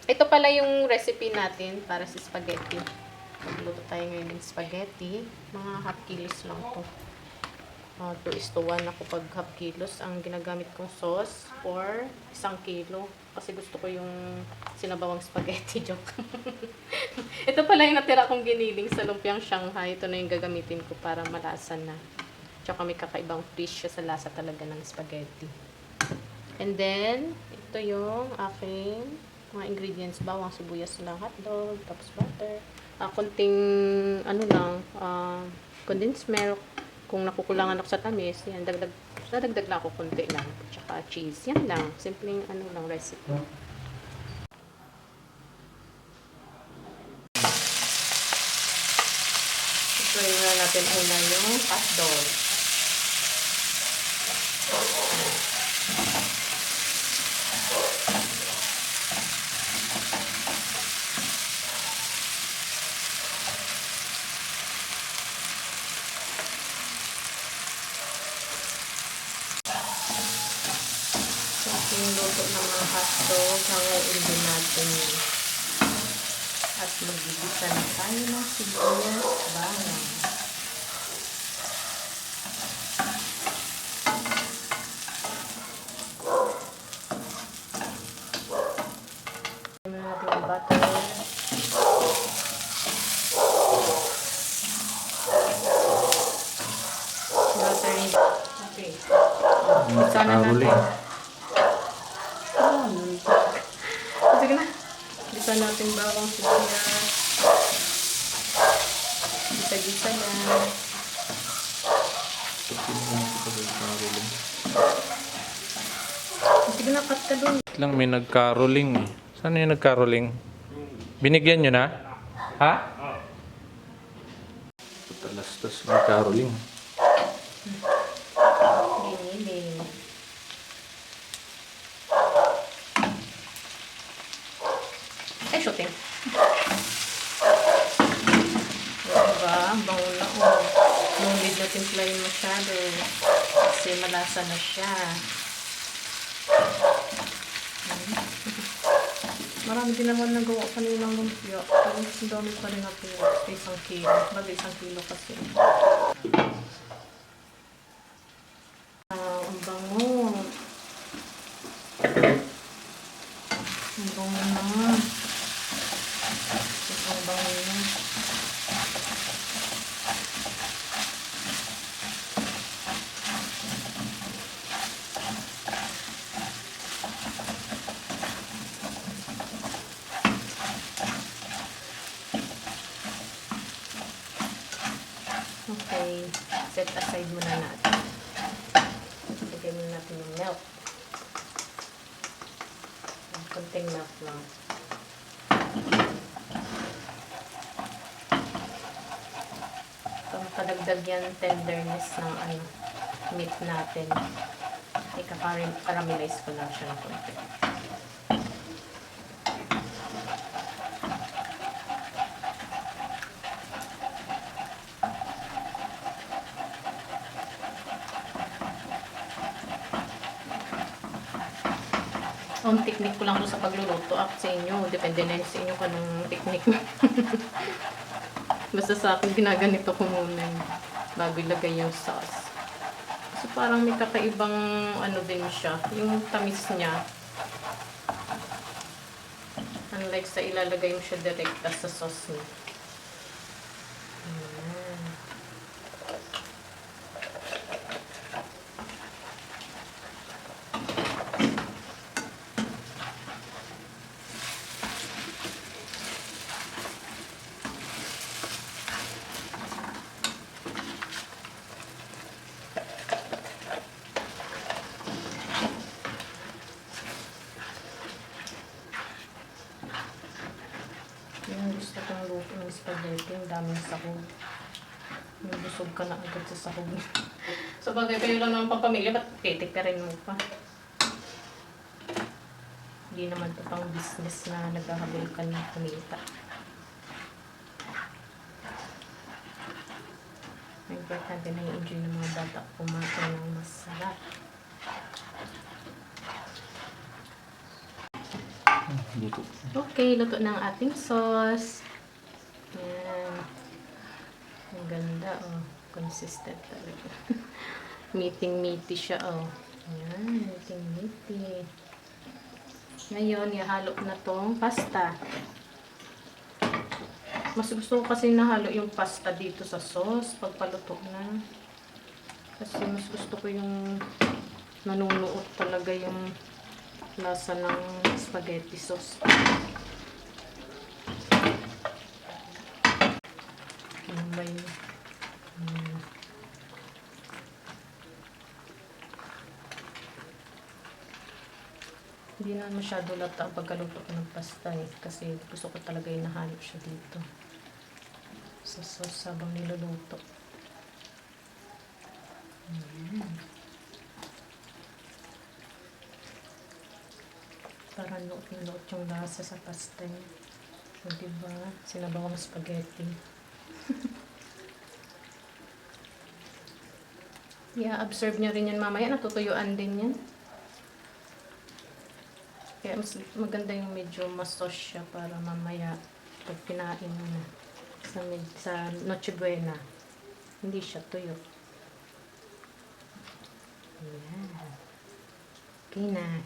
Ito pala yung recipe natin para sa spaghetti. Magluto tayo ngayon ng spaghetti. Mga half kilos lang to. 2:1 ako pag half kilos. Ang ginagamit kong sauce for 1 kilo. Kasi gusto ko yung sinabawang spaghetti. Joke. Ito pala yung natira kong giniling sa lumpiang Shanghai. Ito na yung gagamitin ko para malasa na. Tsaka may kakaibang fish siya sa lasa talaga ng spaghetti. And then, ito yung aking mga ingredients. Bawang, sibuyas lang, hotdog, tapos butter. Konting, condensed milk. Kung nakukulangan ako sa tamis, yan, dadagdag na ako konti lang. Tsaka cheese. Yan lang. Simpleng, recipe. Try na natin una yung hotdog. Yung luto ng mga hotdog, hanguin din natin at magigisa na tayo ng sibuyas, bawang. Lagyan natin yung butter. Okay. Sana natin. Sige na. Gisa natin bawang sibuyas. Gisa-gisa na. Sige na, cut ka doon. Lang may nagkaroling eh. Saan yung nagkaroling? Binigyan nyo na? Ha? Talastas nagkaroling. Biniling. Ay, shooting. Diba? Bango na o. No need na timplayin masyado. Kasi malasa na siya. Marami din naman nagawa kaninang lumpia. Pero mas dami pa rin natin sa 1 kilo. Bagay 1 kilo kasi. Ang bango. Ang bango naman. Ang bango na. Okay, set aside muna natin. Lagyan muna natin yung milk. Konting milk lang. Padagdag yan tenderness ng meat natin. Ika-caramelize ko lang siya ng konti. Ang technique ko lang doon sa pagluluto. Sa inyo, depende na sa inyo kung anong technique. Basta sa akin, ginaganito ko muna bago ilagay yung sauce. So, parang may kakaibang din siya. Yung tamis niya. Unlike sa ilalagay mo siya direkta sa sauce niya. Yung gusto kong luto ng spaghetti, yung daming sahog. Yung busog ka na agad sa sahog. So, bagay kayo lang ng pampamilya, ba't titipirin mo pa? Hindi naman ito pang business na naghahabol ka ng kumita. Importante na i-enjoy ng mga bata kumain ng masarap. Luto. Okay, luto na ang ating sauce. Ayan. Ang ganda, oh. Consistent talaga. Meaty-meaty siya, oh. Ayan, meaty-meaty. Ngayon, ihalo ko na tong pasta. Mas gusto ko kasi nahalo yung pasta dito sa sauce pagpaluto na. Kasi mas gusto ko yung nanunuot talaga yung lasa ng spaghetti sauce. Ano ba yun? Hindi na masyado lata ang pagkaluto ko ng pasta eh. Kasi gusto ko talaga yung nahalo siya dito. Sa sauce habang niluluto. Para nuot na nuot yung lasa sa pasta niya. So, diba? Sinabawang spaghetti. I-absorb niya rin yan mamaya. Natutuyuan din yan. Kaya mas maganda yung medyo masos siya para mamaya pag kinain mo na sa Noche Buena, hindi siya tuyo. Ayan. Okay na.